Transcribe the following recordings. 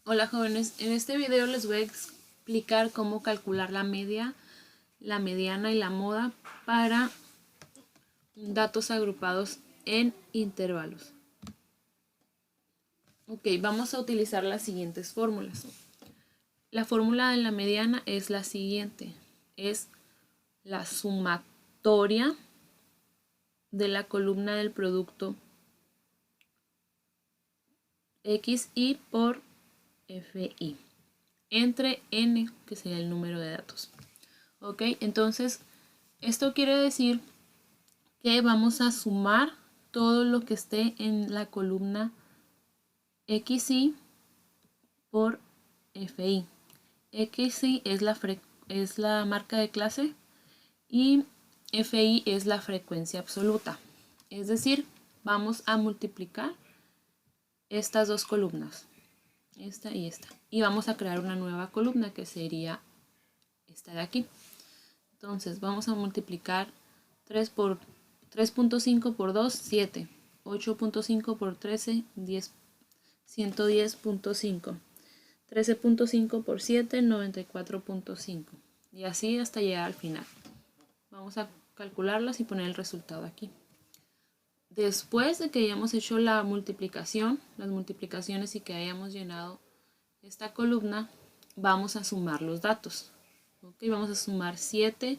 Hola jóvenes, en este video les voy a explicar cómo calcular la media, la mediana y la moda para datos agrupados en intervalos. Ok, vamos a utilizar las siguientes fórmulas. La fórmula de la mediana es la siguiente, es la sumatoria de la columna del producto XI por FI entre n, que sería el número de datos. Ok, entonces esto quiere decir que vamos a sumar todo lo que esté en la columna XI por FI. XI es la marca de clase y FI es la frecuencia absoluta. Es decir, vamos a multiplicar estas dos columnas, esta y esta, y vamos a crear una nueva columna que sería esta de aquí. Entonces vamos a multiplicar 3.5 por 2, 7. 8.5 por 13, 10, 110.5. 13.5 por 7, 94.5. Y así hasta llegar al final. Vamos a calcularlas y poner el resultado aquí. Después de que hayamos hecho la multiplicación, las multiplicaciones y que hayamos llenado esta columna, vamos a sumar los datos. Okay, vamos a sumar 7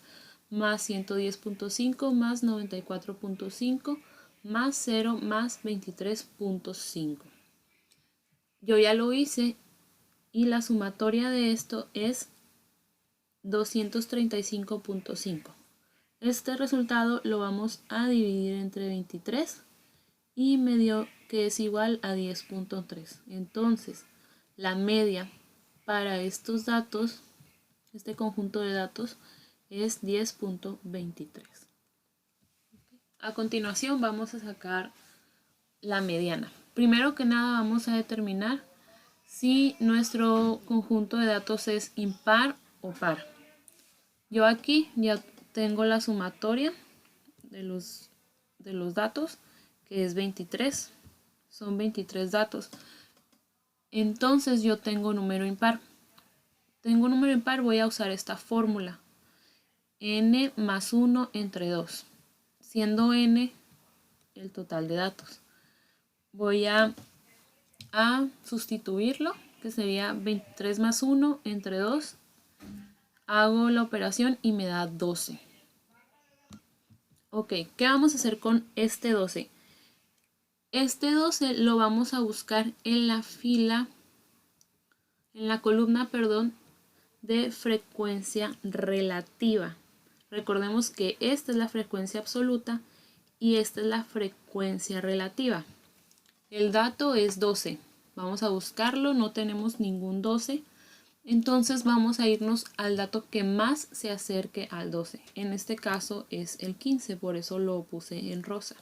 más 110.5 más 94.5 más 0 más 23.5. Yo ya lo hice y la sumatoria de esto es 235.5. Este resultado lo vamos a dividir entre 23 y me dio que es igual a 10.3. Entonces, la media para estos datos, este conjunto de datos, es 10.23. A continuación vamos a sacar la mediana. Primero que nada vamos a determinar si nuestro conjunto de datos es impar o par. Yo aquí ya tengo la sumatoria de los datos, que es 23. Son 23 datos. Entonces yo tengo número impar. Tengo un número impar, voy a usar esta fórmula. N más 1 entre 2, siendo n el total de datos. Voy a sustituirlo, que sería 23 más 1 entre 2. Hago la operación y me da 12. Ok, ¿qué vamos a hacer con este 12? Este 12 lo vamos a buscar en la fila, en la columna, perdón, de frecuencia relativa. Recordemos que esta es la frecuencia absoluta y esta es la frecuencia relativa. El dato es 12. Vamos a buscarlo, no tenemos ningún 12. Entonces vamos a irnos al dato que más se acerque al 12. En este caso es el 15, por eso lo puse en rosa.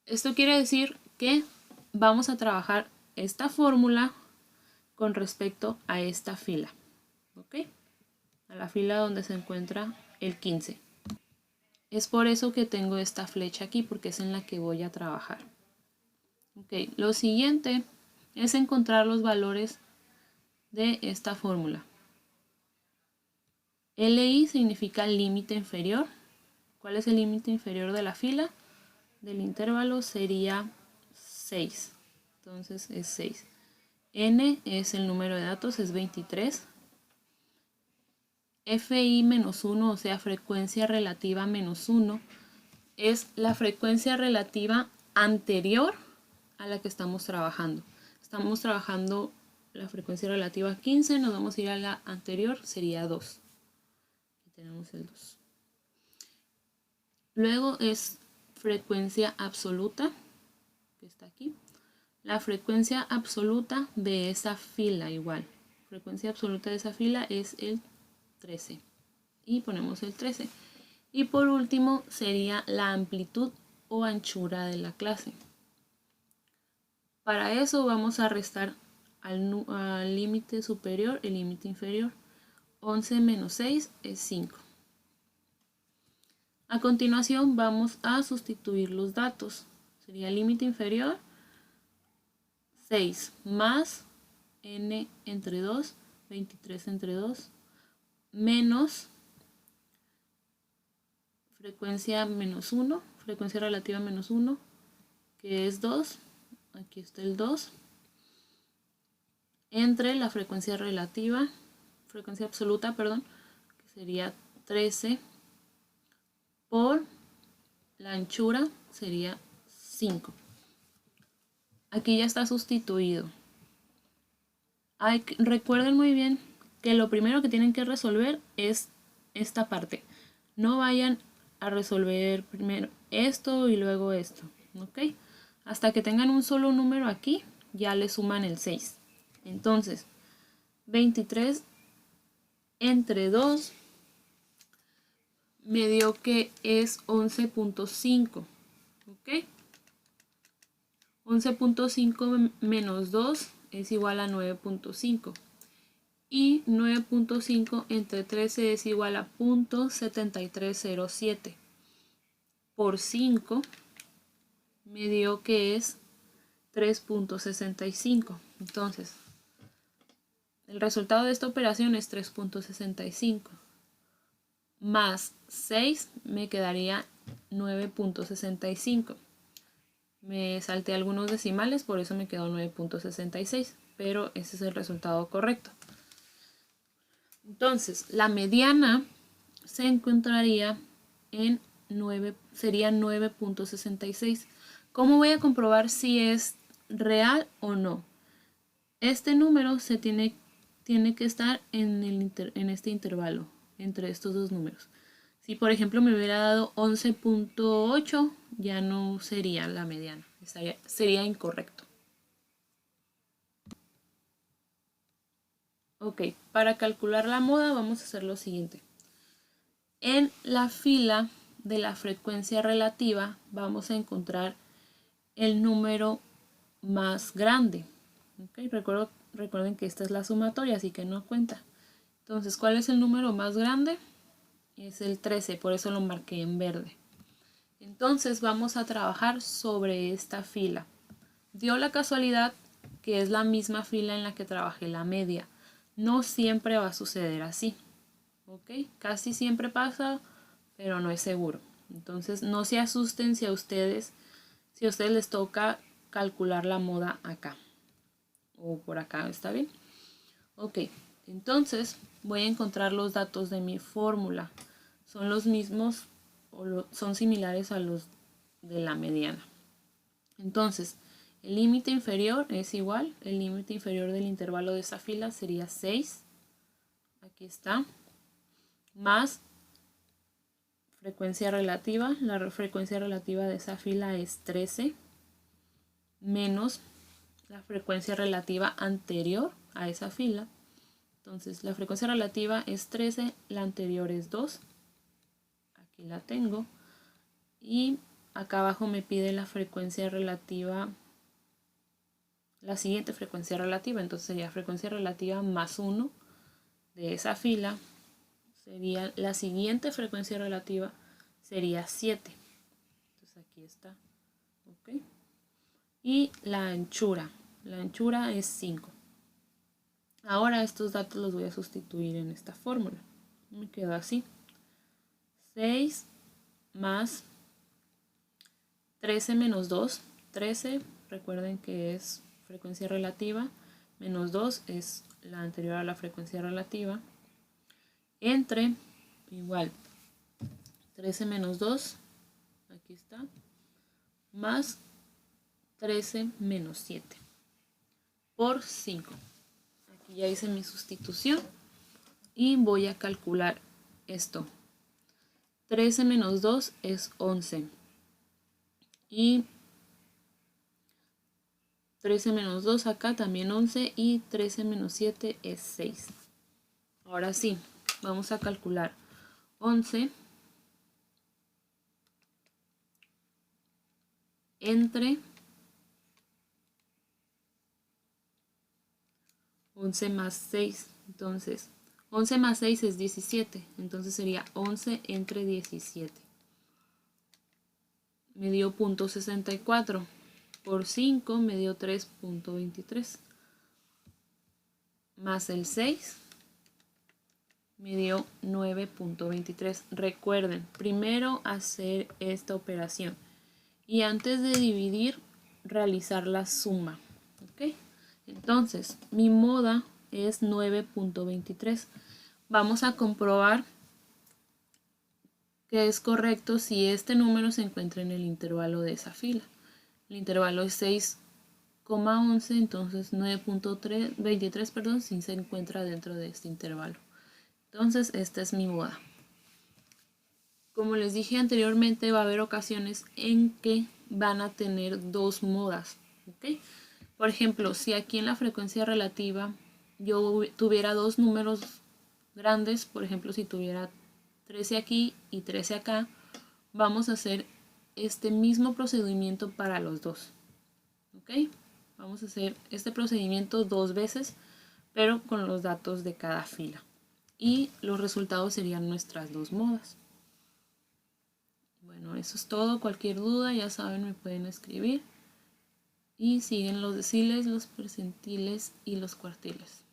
Esto quiere decir que vamos a trabajar esta fórmula con respecto a esta fila. ¿Ok? A la fila donde se encuentra el 15. Es por eso que tengo esta flecha aquí, porque es en la que voy a trabajar. Ok, lo siguiente es encontrar los valores de esta fórmula. LI significa límite inferior. ¿Cuál es el límite inferior de la fila? Del intervalo sería 6. Entonces es 6. N es el número de datos, es 23. FI menos 1, o sea, frecuencia relativa menos 1, es la frecuencia relativa anterior a la que estamos trabajando. Estamos trabajando la frecuencia relativa 15, nos vamos a ir a la anterior, sería 2. Aquí tenemos el 2. Luego es frecuencia absoluta, que está aquí. La frecuencia absoluta de esa fila igual. Frecuencia absoluta de esa fila es el 13. Y ponemos el 13. Y por último sería la amplitud o anchura de la clase. Para eso vamos a restar al límite superior el límite inferior. 11 menos 6 es 5. A continuación vamos a sustituir los datos. Sería límite inferior 6 más n entre 2, 23 entre 2, menos frecuencia menos 1, frecuencia relativa menos 1, que es 2, aquí está el 2, entre la frecuencia relativa, frecuencia absoluta, perdón, que sería 13, por la anchura sería 5. Aquí ya está sustituido. Recuerden muy bien que lo primero que tienen que resolver es esta parte. No vayan a resolver primero esto y luego esto, ¿ok? Hasta que tengan un solo número aquí, ya le suman el 6. Entonces, 23 entre 2 me dio que es 11.5, ¿ok? 11.5 menos 2 es igual a 9.5. Y 9.5 entre 13 es igual a 0.7307. Por 5 me dio que es 3.65. Entonces, el resultado de esta operación es 3.65. Más 6 me quedaría 9.65. Me salté algunos decimales, por eso me quedó 9.66. Pero ese es el resultado correcto. Entonces, la mediana se encontraría en 9, sería 9.66. ¿Cómo voy a comprobar si es real o no? Este número tiene que estar en este intervalo, entre estos dos números. Si por ejemplo me hubiera dado 11.8, ya no sería la mediana, sería incorrecto. Ok, para calcular la moda vamos a hacer lo siguiente. En la fila de la frecuencia relativa vamos a encontrar el número más grande. Okay, recuerden que esta es la sumatoria, así que no cuenta. Entonces, ¿cuál es el número más grande? Es el 13, por eso lo marqué en verde. Entonces vamos a trabajar sobre esta fila. Dio la casualidad que es la misma fila en la que trabajé la media. No siempre va a suceder así. ¿Ok? Casi siempre pasa, pero no es seguro. Entonces no se asusten si a ustedes les toca calcular la moda acá o por acá, ¿está bien? Ok, entonces voy a encontrar los datos de mi fórmula. Son los mismos o son similares a los de la mediana. Entonces, el límite inferior es igual, el límite inferior del intervalo de esa fila sería 6, aquí está, más frecuencia relativa, la frecuencia relativa de esa fila es 13, menos la frecuencia relativa anterior a esa fila. Entonces la frecuencia relativa es 13, la anterior es 2, aquí la tengo, y acá abajo me pide la frecuencia relativa, la siguiente frecuencia relativa, entonces sería frecuencia relativa más 1 de esa fila, sería la siguiente frecuencia relativa, sería 7. Entonces aquí está. ¿Okay? Y la anchura es 5. Ahora estos datos los voy a sustituir en esta fórmula. Me quedó así. 6 más 13 menos 2. 13, recuerden que es frecuencia relativa, menos 2 es la anterior a la frecuencia relativa, entre, igual, 13 menos 2, aquí está, más 13 menos 7, por 5. Aquí ya hice mi sustitución y voy a calcular esto. 13 menos 2 es 11. Y 13 menos 2 acá también 11 y 13 menos 7 es 6. Ahora sí, vamos a calcular 11 entre 11 más 6. Entonces, 11 más 6 es 17. Entonces sería 11 entre 17. Me dio 0.64. Por 5 me dio 3.23. más el 6 me dio 9.23. Recuerden, primero hacer esta operación y antes de dividir, realizar la suma. ¿Ok? Entonces, mi moda es 9.23. Vamos a comprobar que es correcto si este número se encuentra en el intervalo de esa fila. El intervalo es 6,11, entonces 9.23, perdón, sí se encuentra dentro de este intervalo. Entonces, esta es mi moda. Como les dije anteriormente, va a haber ocasiones en que van a tener dos modas. ¿Ok? Por ejemplo, si aquí en la frecuencia relativa yo tuviera dos números grandes, por ejemplo, si tuviera 13 aquí y 13 acá, vamos a hacer este mismo procedimiento para los dos. ¿Ok? Vamos a hacer este procedimiento dos veces, pero con los datos de cada fila. Y los resultados serían nuestras dos modas. Bueno, eso es todo. Cualquier duda, ya saben, me pueden escribir. Y siguen los deciles, los percentiles y los cuartiles.